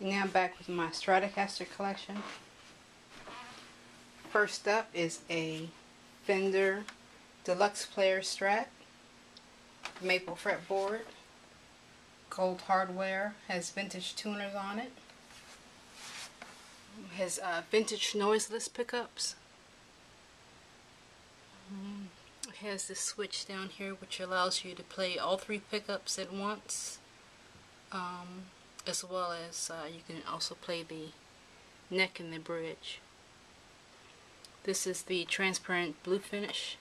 And now I'm back with my Stratocaster collection. First up is a Fender Deluxe player Strat, maple fretboard, gold hardware, has vintage tuners on it, has vintage noiseless pickups. It has this switch down here which allows you to play all three pickups at once, as well as you can also play the neck and the bridge. This is the transparent blue finish,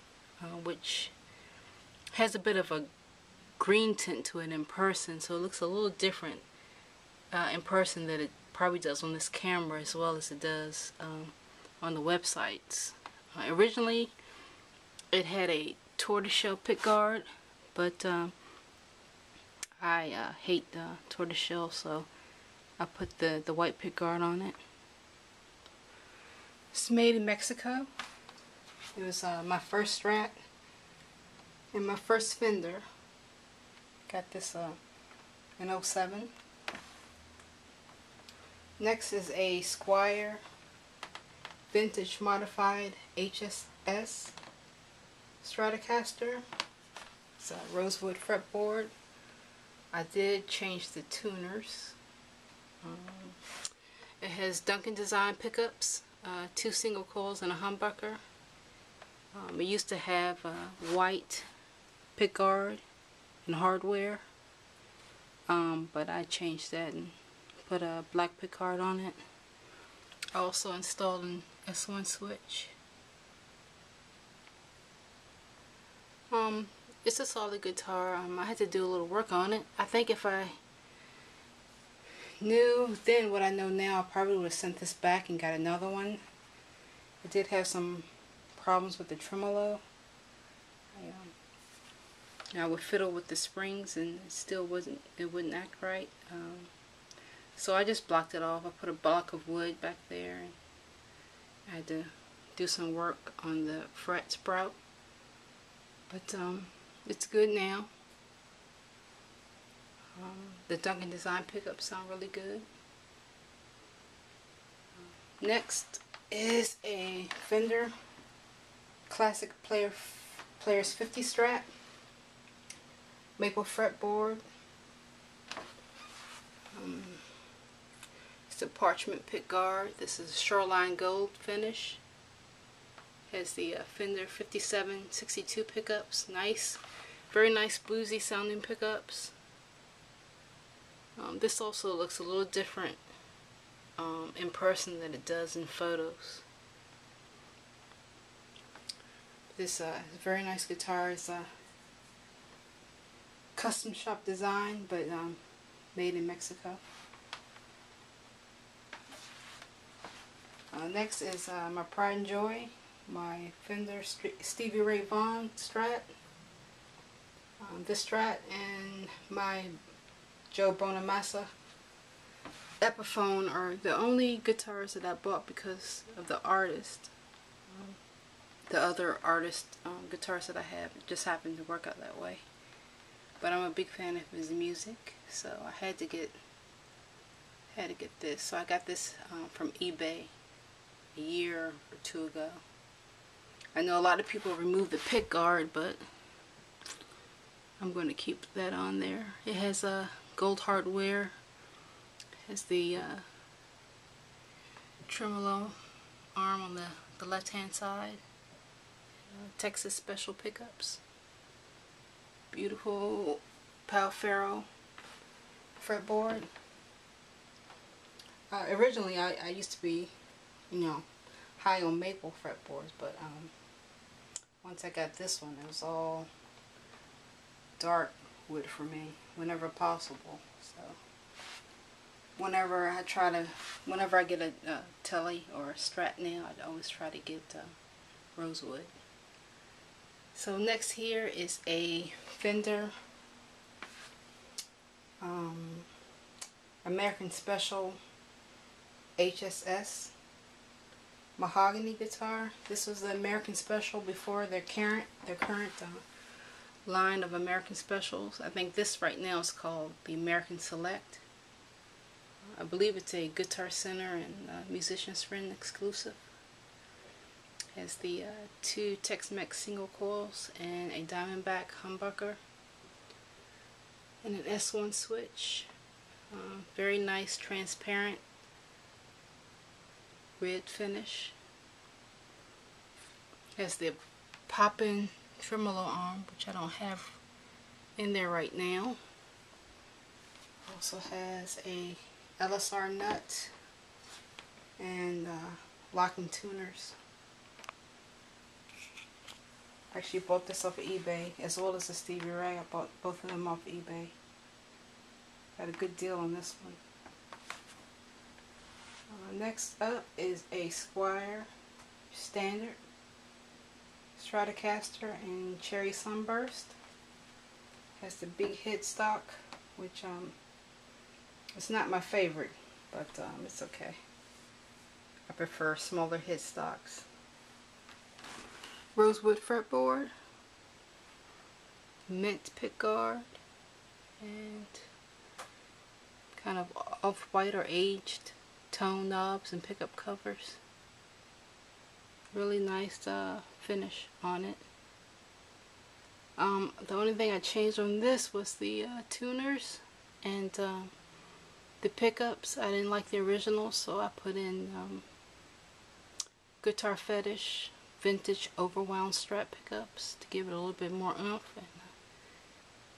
which has a bit of a green tint to it in person, so it looks a little different in person than it probably does on this camera, as well as it does on the websites. Originally it had a tortoiseshell pickguard, but I hate tortoiseshell, so I put the white pickguard on it. It's made in Mexico. It was my first Strat and my first Fender. Got this in 07. Next is a Squier vintage modified HSS Stratocaster. It's a rosewood fretboard. I did change the tuners. It has Duncan design pickups, 2 single coils and a humbucker. It used to have white pickguard and hardware, but I changed that and put a black pickguard on it. I also installed an S1 switch. It's a solid guitar. I had to do a little work on it. I think if I knew then what I know now, I probably would have sent this back and got another one. It did have some problems with the tremolo. I would fiddle with the springs and it wouldn't act right. So I just blocked it off. I put a block of wood back there, and I had to do some work on the fret sprout. But it's good now. The Duncan design pickups sound really good. Next is a Fender Classic Players 50 Strat, maple fretboard. It's a parchment pickguard. This is shoreline gold finish. Has the Fender 5762 pickups. Nice, very nice bluesy sounding pickups. This also looks a little different in person than it does in photos. This very nice guitar is a custom shop design, but made in Mexico. Next is my pride and joy, my Fender Stevie Ray Vaughan Strat. This Strat and my Joe Bonamassa Epiphone are the only guitars that I bought because of the artist. The other artist guitars that I have, it just happened to work out that way. But I'm a big fan of his music, so I had to get this. So I got this from eBay a year or two ago. I know a lot of people remove the pick guard, but I'm going to keep that on there. It has a gold hardware. It has the tremolo arm on the left hand side. Texas special pickups. Beautiful Palfaro fretboard. Originally I used to be, high on maple fretboards, but once I got this one, it was all dark wood for me whenever possible. So whenever I get a Telly or a Strat now, I'd always try to get rosewood. So next here is a Fender American Special HSS Mahogany guitar. This was the American Special before their current line of American Specials. I think this right now is called the American Select. I believe it's a Guitar Center and Musician's Friend exclusive. Has the 2 Tex-Mex single coils and a Diamondback humbucker and an S1 switch. Very nice transparent red finish. Has the pop-in tremolo arm, which I don't have in there right now. Also has a LSR nut and locking tuners. I actually bought this off of eBay, as well as the Stevie Ray. I bought both of them off of eBay. Got a good deal on this one. Next up is a Squier standard Stratocaster in Cherry Sunburst. Has the big headstock, which it's not my favorite, but it's okay. I prefer smaller headstocks. Rosewood fretboard, mint pickguard, and kind of off-white or aged tone knobs and pickup covers. Really nice finish on it. The only thing I changed on this was the tuners and the pickups. I didn't like the original, so I put in Guitar Fetish vintage overwound Strat pickups to give it a little bit more oomph, and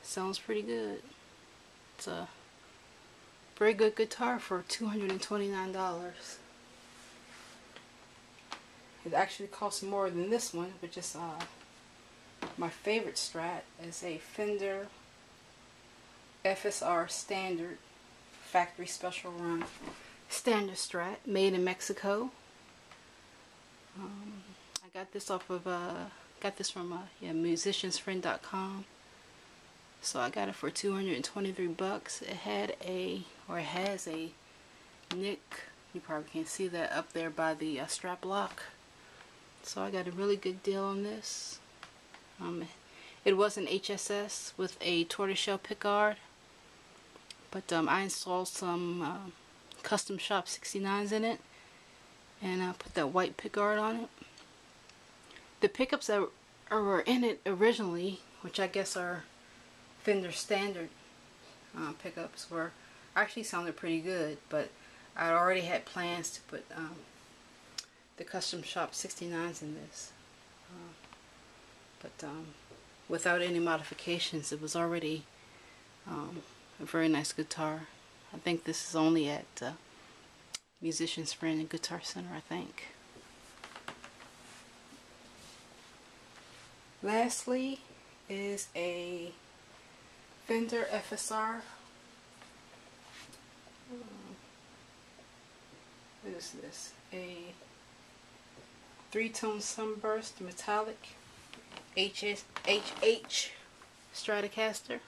sounds pretty good. It's a very good guitar for $229. It actually costs more than this one, which is my favorite Strat. Is a Fender FSR standard factory special run standard Strat made in Mexico. I got this off of from musiciansfriend.com. So I got it for 223 bucks. It had a, or it has a nick. You probably can't see that up there by the strap lock. So I got a really good deal on this. It was an HSS with a tortoiseshell pickguard, but I installed some Custom Shop 69s in it, and I put that white pickguard on it. The pickups that were in it originally, which I guess are Fender standard pickups, actually sounded pretty good, but I already had plans to put the Custom Shop 69s in this. But without any modifications, it was already a very nice guitar. I think this is only at Musician's Friend and Guitar Center, I think. Lastly is a Fender FSR. What is this? A 3-tone Sunburst metallic HH Stratocaster.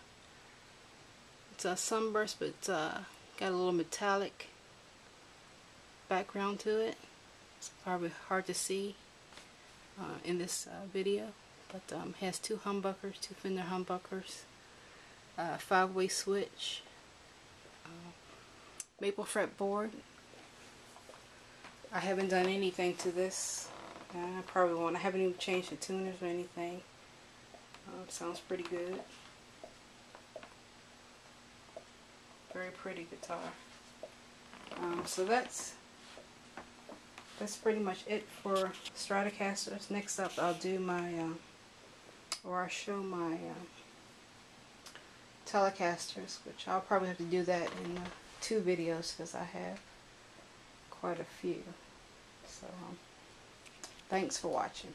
It's a Sunburst, but it's got a little metallic background to it. It's probably hard to see in this video, but it has 2 humbuckers, 2 Fender humbuckers, 5-way switch, maple fretboard. I haven't done anything to this. I probably won't. I haven't even changed the tuners or anything. Sounds pretty good. Very pretty guitar. So that's pretty much it for Stratocasters. Next up, I'll do my I'll show my Telecasters, which I'll probably have to do that in 2 videos because I have quite a few. So thanks for watching.